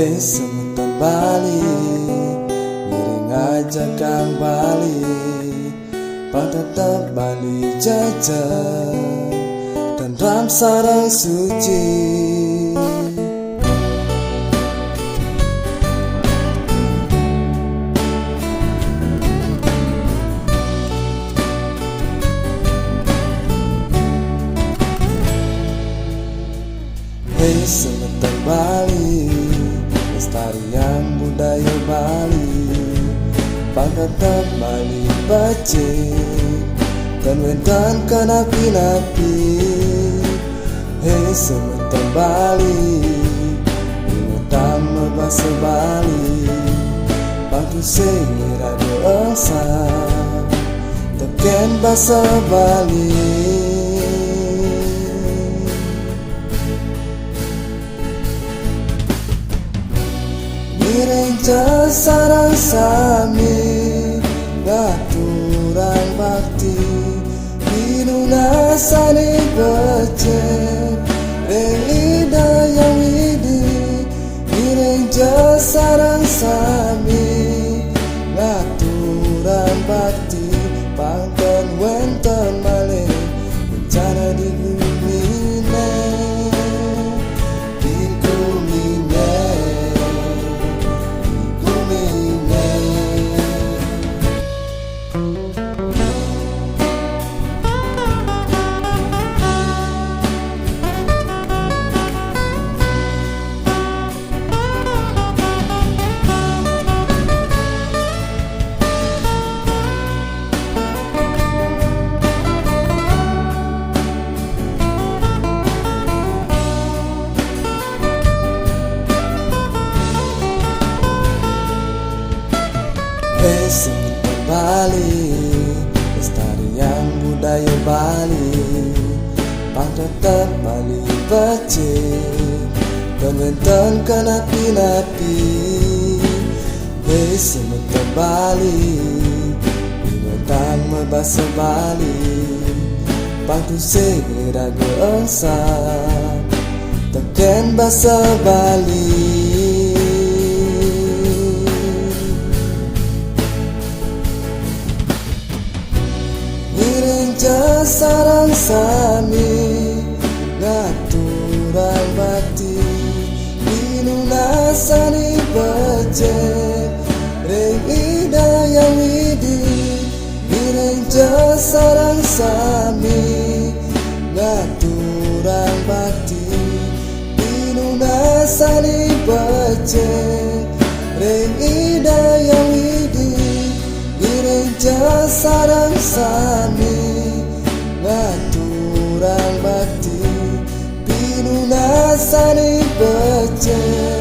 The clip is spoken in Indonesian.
Hei semutan Bali, ngiring aja kang Bali, padatap Bali jajan dan ram sarang suci. Hei semutan Bali, lestarian budaya Bali, padatap Bali bacik dan wentan ke napi-napi. Hei semutan Bali, ingatan bahasa Bali, padu sirade angsa teken bahasa Bali. Ngiring sarang sami ngaturang bakti dinunasani becek relida yang widi. Ngiring sarang sami ngaturang bakti pangton wenten malih bencana di bumi Hei semutan Bali, lestarian budaya Bali, padatap Bali bacik dan wentan ke napi-napi. Hei semutan Bali, ingatan bahasa Bali, padu sirade angsa teken bahasa Bali. Sarang sami ngaturang bakti dinunasani becek reng idaya widi. Ngiring sarang sami ngaturang bakti dinunasani becek reng idaya widi. Ngiring sarang sami ngaturang bakti dinunasani becek